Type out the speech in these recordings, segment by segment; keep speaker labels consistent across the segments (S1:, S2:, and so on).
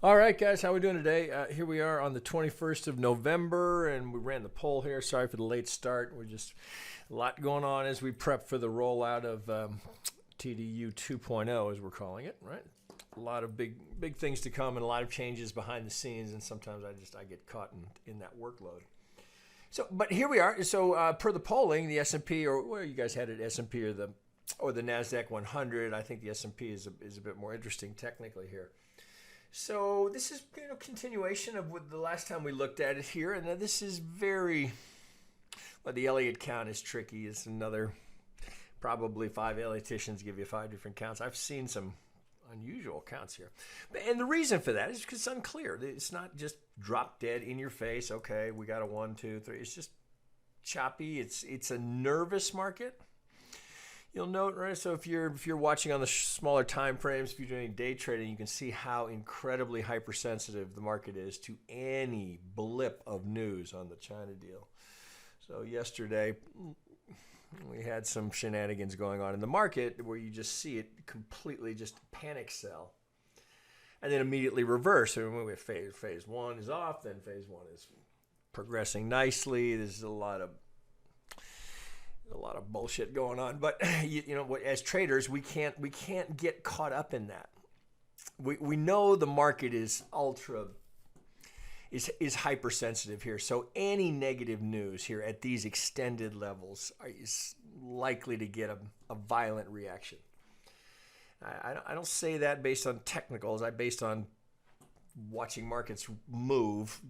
S1: All right, guys, how we doing today? Here we are on the 21st of November, and we ran the poll here. Sorry for the late start. We're just a lot going on as we prep for the rollout of TDU 2.0, as we're calling it, right? A lot of big things to come and a lot of changes behind the scenes, and sometimes I get caught in that workload. So, but here we are. So, per the polling, the S&P, or where you guys had it, S&P or the Nasdaq 100. I think the S&P is a bit more interesting technically here. So this is continuation of what the last time we looked at it here, and this is very well. The Elliott count is tricky. It's another probably 5 Elliotticians give you 5 different counts. I've seen some unusual counts here, and the reason for that is because it's unclear. It's not just drop dead in your face. Okay, we got a 1, 2, 3. It's just choppy. It's a nervous market. You'll note, right? So if you're watching on the smaller time frames, if you're doing day trading, you can see how incredibly hypersensitive the market is to any blip of news on the China deal. So yesterday, we had some shenanigans going on in the market where you just see it completely just panic sell, and then immediately reverse. So when we have phase 1 is off, then phase 1 is progressing nicely. There's a lot of bullshit going on, but as traders, we can't get caught up in that. We know the market is hypersensitive here, so any negative news here at these extended levels is likely to get a violent reaction. I don't say that based on technicals. I based on watching markets move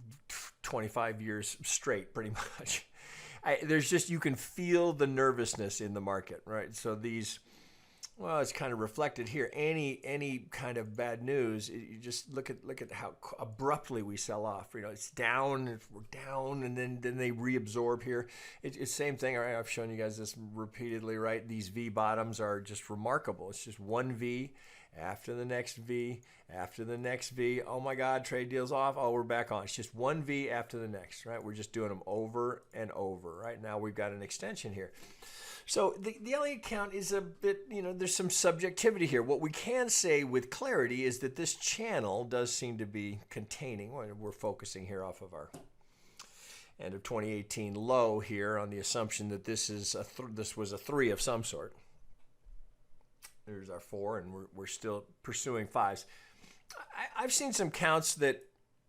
S1: 25 years straight, pretty much. There's just, you can feel the nervousness in the market, right? So it's kind of reflected here. Any kind of bad news, you just look at how abruptly we sell off. It's down, we're down, and then they reabsorb here. It's the same thing. All right, I've shown you guys this repeatedly, right? These V bottoms are just remarkable. It's just one V after the next V, after the next V. Oh my God, trade deals off. Oh, we're back on. It's just one V after the next, right? We're just doing them over and over. Right now we've got an extension here. So the Elliott count is a bit, there's some subjectivity here. What we can say with clarity is that this channel does seem to be containing. We're focusing here off of our end of 2018 low here on the assumption that this was a 3 of some sort. There's our 4, and we're still pursuing 5s. I've seen some counts that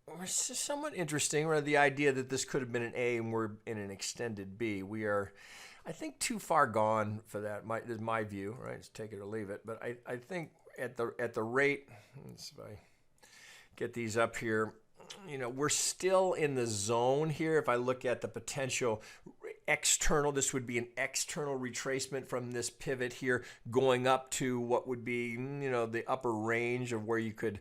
S1: are somewhat interesting, where the idea that this could have been an A and we're in an extended B. We are, I think, too far gone for that. Is my view, right? Just take it or leave it. But I think at the rate, let's see if I get these up here, we're still in the zone here. If I look at the potential external, this would be an external retracement from this pivot here going up to what would be, the upper range of where you could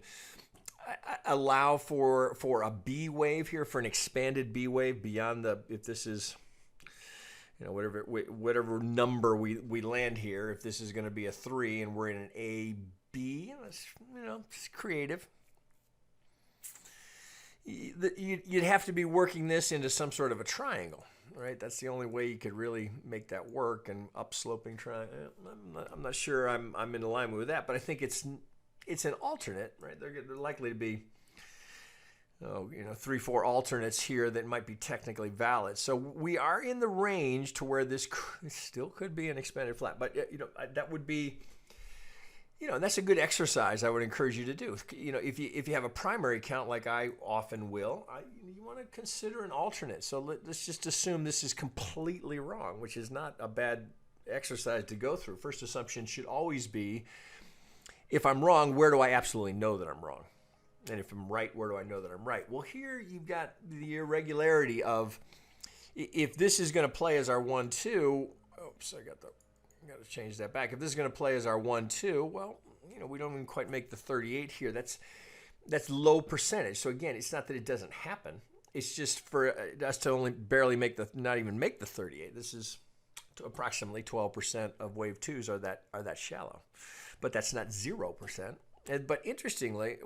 S1: allow for a B wave here, for an expanded B wave beyond if this is, whatever number we land here, if this is going to be a 3 and we're in an A, B, it's creative. You'd have to be working this into some sort of a triangle, right? That's the only way you could really make that work. And upsloping triangle, I'm not sure I'm in alignment with that, but I think it's an alternate, right? They're likely to be 3, 4 alternates here that might be technically valid. So we are in the range to where this still could be an expanded flat, but that would be. That's a good exercise I would encourage you to do. If you have a primary count like I often will, you want to consider an alternate. So let's just assume this is completely wrong, which is not a bad exercise to go through. First assumption should always be, if I'm wrong, where do I absolutely know that I'm wrong? And if I'm right, where do I know that I'm right? Well, here you've got the irregularity of, if this is going to play as our 1, 2, oops, I got to change that back. If this is going to play as our 1, 2, well, we don't even quite make the 38 here. That's low percentage. So again, it's not that it doesn't happen. It's just for us to only barely not even make the 38. This is approximately 12% of wave 2s are that shallow, but that's not 0%. But interestingly,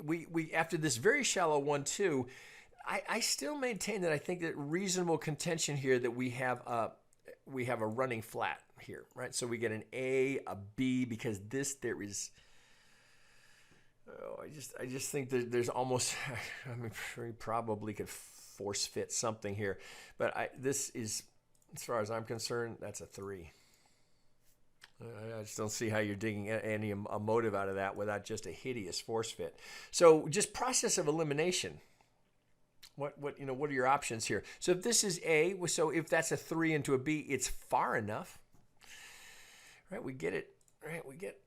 S1: we after this very shallow 1, 2, I still maintain that I think that reasonable contention here that we have a running flat here, right? So we get an A, a B, because there is Oh, I just think that there's almost, I mean, we probably could force fit something here, but this is, as far as I'm concerned, that's a 3. I just don't see how you're digging any a motive out of that without just a hideous force fit. So just process of elimination. What are your options here? So if this is A, so if that's a 3 into a B, it's far enough. Right, we get it. Right, we get.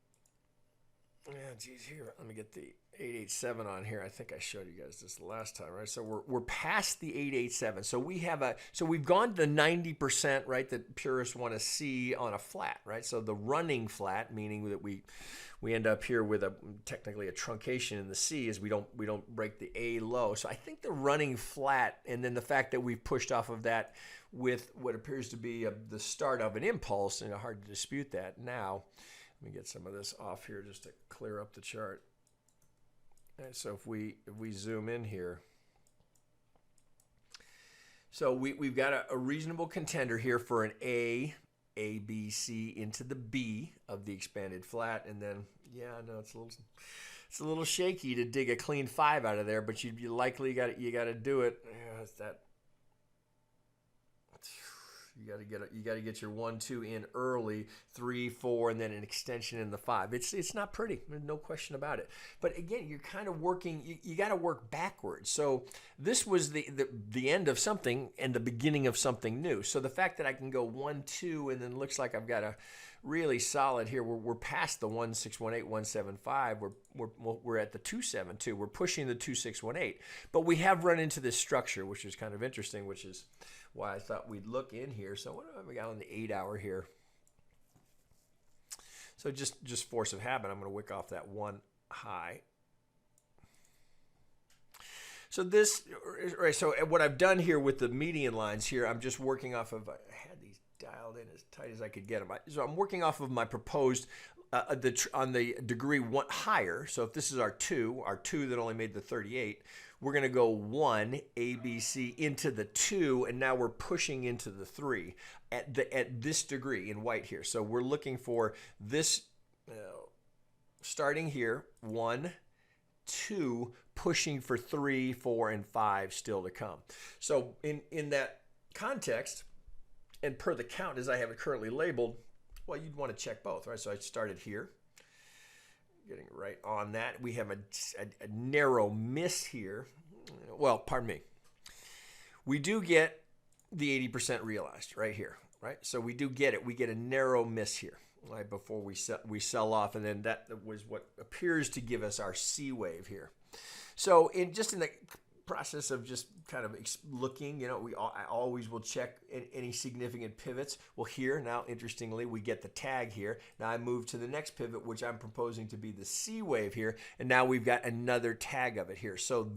S1: Yeah, geez, here. Let me get the 887 on here. I think I showed you guys this last time, right? So we're past the 887. So we've gone to the 90%, right, that purists want to see on a flat, right? So the running flat, meaning that we end up here with technically a truncation in the C, is we don't break the A low. So I think the running flat, and then the fact that we've pushed off of that with what appears to be the start of an impulse, and hard to dispute that now. Let me get some of this off here just to clear up the chart. And so if we zoom in here, so we've got a reasonable contender here for an A, B, C into the B of the expanded flat, and then no, it's a little shaky to dig a clean 5 out of there, but you likely got to do it. Yeah, it's that. You got to get your 1, 2 in early, 3, 4, and then an extension in the 5. It's not pretty, no question about it. But again, you're kind of working. You got to work backwards. So this was the end of something and the beginning of something new. So the fact that I can go 1, 2, and then looks like I've got a really solid here. We're past the 1618, 175. We're at the 272. We're pushing the 2618. But we have run into this structure, which is kind of interesting, which is why I thought we'd look in here. So what have we got on the 8 hour here? So just force of habit, I'm going to wick off that 1 high. So so what I've done here with the median lines here, I'm just working off of, I had these dialed in as tight as I could get them. So I'm working off of my proposed, on the degree 1 higher. So if this is our 2 that only made the 38, we're going to go 1 A, B, C into the 2, and now we're pushing into the 3 at this degree in white here. So we're looking for this, starting here, 1, 2, pushing for 3, 4, and 5 still to come. So in that context, and per the count as I have it currently labeled, well, you'd want to check both, right? So I started here, getting right on that. We have a narrow miss here. Well, pardon me. We do get the 80% realized right here, right? So we do get it. We get a narrow miss here, right, before we sell off, and then that was what appears to give us our C wave here. So in the process of just kind of looking, I always will check any significant pivots. Well, here now, interestingly, we get the tag here. Now I move to the next pivot, which I'm proposing to be the C wave here, and now we've got another tag of it here. So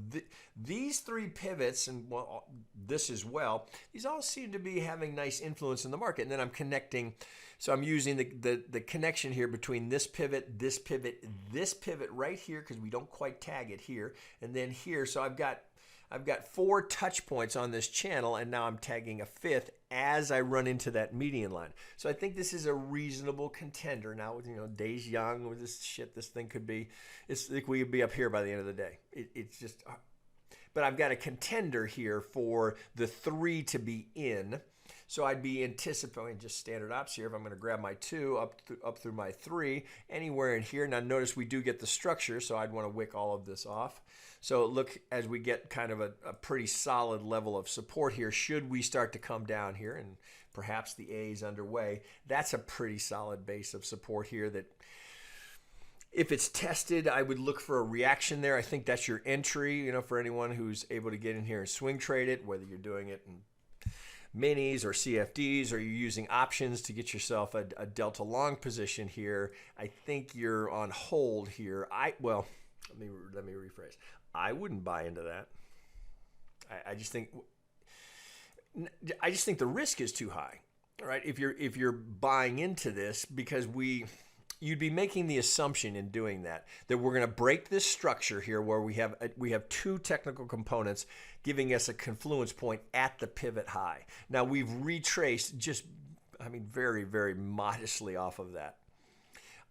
S1: these 3 pivots, and well, this as well, these all seem to be having nice influence in the market. And then I'm connecting, so I'm using the connection here between this pivot right here, because we don't quite tag it here, and then here. So I've got 4 touch points on this channel, and now I'm tagging a 5th as I run into that median line. So I think this is a reasonable contender. Now, days young with this shit, this thing could be, it's like we could be up here by the end of the day. It's just, but I've got a contender here for the 3 to be in. So I'd be anticipating just standard ops here. If I'm going to grab my 2 up through my 3, anywhere in here. Now notice we do get the structure, so I'd want to wick all of this off. So look, as we get kind of a pretty solid level of support here, should we start to come down here and perhaps the A is underway, that's a pretty solid base of support here that if it's tested, I would look for a reaction there. I think that's your entry, for anyone who's able to get in here and swing trade it, whether you're doing it in minis or CFDs, or you're using options to get yourself a delta long position here. I think you're on hold here. Let me rephrase. I wouldn't buy into that. I just think the risk is too high. All right, if you're buying into this, because you'd be making the assumption in doing that we're going to break this structure here where we have 2 technical components giving us a confluence point at the pivot high. Now we've retraced very, very modestly off of that.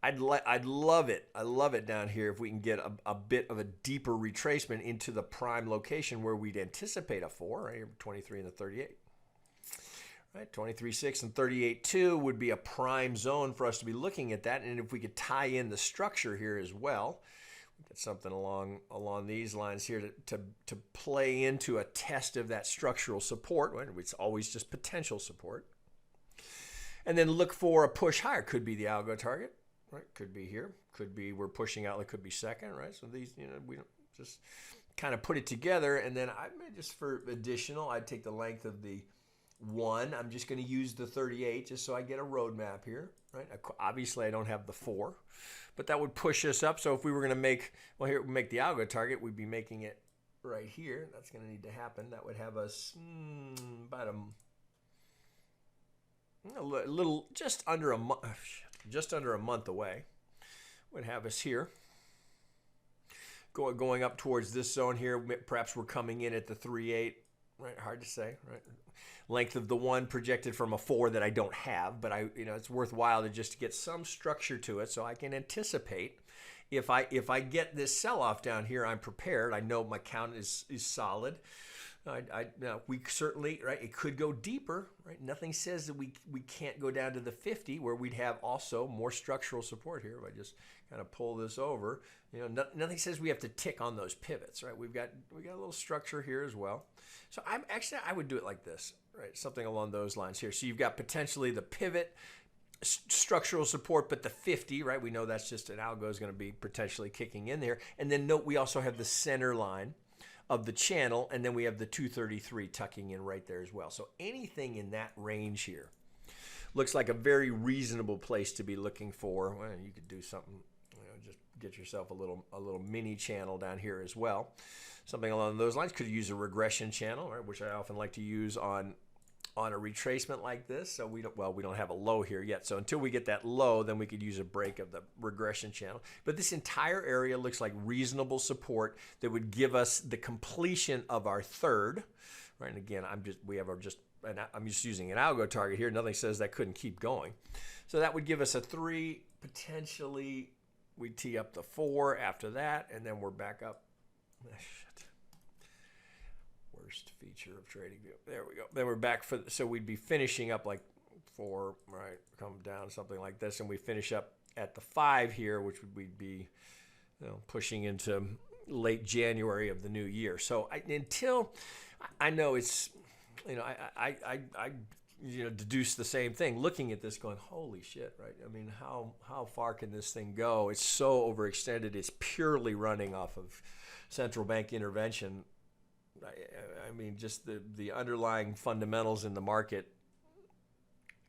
S1: I'd love it. I love it down here if we can get a bit of a deeper retracement into the prime location where we'd anticipate a 4, right here, 23 and the 38. Right, 23.6 and 38.2 would be a prime zone for us to be looking at that. And if we could tie in the structure here as well, get something along these lines here to play into a test of that structural support. Right? It's always just potential support. And then look for a push higher. Could be the algo target, right? Could be here. Could be we're pushing out. It could be second, right? So these, we don't just kind of put it together. And then I just for additional, I'd take the length of the 1. I'm just going to use the 38 just so I get a roadmap here, right? Obviously, I don't have the 4, but that would push us up. So if we were going to make the algo target, we'd be making it right here. That's going to need to happen. That would have us about a little, just under a month away. Would have us here. Going up towards this zone here. Perhaps we're coming in at the 3.8. Right, hard to say. Right, length of the 1 projected from a 4 that I don't have, but it's worthwhile to just get some structure to it so I can anticipate if I get this sell-off down here, I'm prepared. I know my count is solid. We certainly, right, it could go deeper, right? Nothing says that we can't go down to the 50 where we'd have also more structural support here. If I just kind of pull this over, nothing says we have to tick on those pivots, right? We got a little structure here as well. So I would do it like this, right? Something along those lines here. So you've got potentially the pivot, structural support, but the 50, right? We know that's just an algo is going to be potentially kicking in there. And then note we also have the center line of the channel, and then we have the 233 tucking in right there as well. So anything in that range here looks like a very reasonable place to be looking for. Well, you could do something, just get yourself a little mini channel down here as well. Something along those lines. Could use a regression channel, right, which I often like to use on a retracement like this. So we don't have a low here yet. So until we get that low, then we could use a break of the regression channel. But this entire area looks like reasonable support that would give us the completion of our third, right? And again, I'm just using an algo target here. Nothing says that couldn't keep going. So that would give us a 3, potentially we tee up the 4 after that, and then we're back up. Worst feature of trading view. There we go. Then we're back so we'd be finishing up like 4, right? Come down something like this, and we finish up at the 5 here, which we'd be pushing into late January of the new year. So until I know it's I deduce the same thing. Looking at this, going, holy shit, right? I mean, how far can this thing go? It's so overextended. It's purely running off of central bank intervention. I mean, just the underlying fundamentals in the market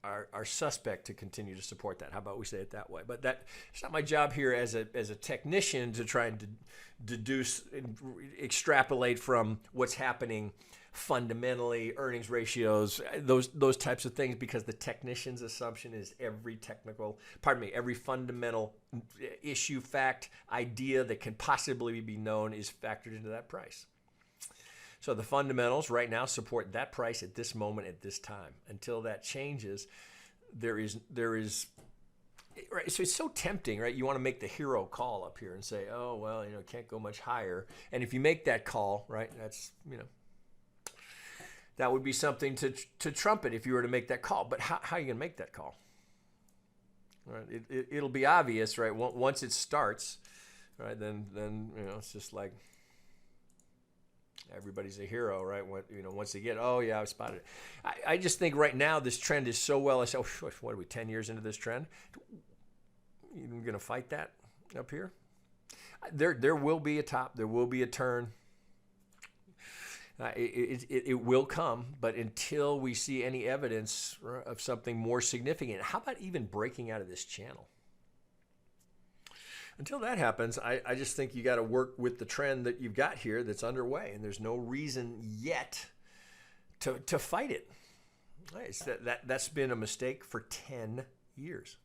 S1: are suspect to continue to support that. How about we say it that way? But it's not my job here as a technician to try and deduce and extrapolate from what's happening fundamentally, earnings ratios, those types of things, because the technician's assumption is every fundamental issue, fact, idea that can possibly be known is factored into that price. So the fundamentals right now support that price at this moment, at this time. Until that changes, there is right. So it's so tempting, right? You want to make the hero call up here and say, oh, well, can't go much higher. And if you make that call, right, that's, that would be something to trumpet if you were to make that call. But how are you going to make that call? Right? It'll be obvious, right? Once it starts, right, then it's just like, everybody's a hero, right? Once they get, oh yeah, I spotted it. I just think right now this trend is so well. I say, what are we 10 years into this trend? You going to fight that up here? There will be a top. There will be a turn. It will come, but until we see any evidence of something more significant, how about even breaking out of this channel? Until that happens, I just think you got to work with the trend that you've got here that's underway, and there's no reason yet to fight it. That's been a mistake for 10 years.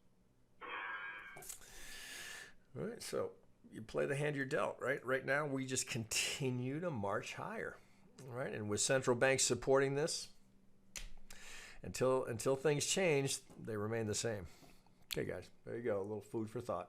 S1: All right, so you play the hand you're dealt, right? Right now, we just continue to march higher, right? And with central banks supporting this, until things change, they remain the same. Okay, guys, there you go. A little food for thought.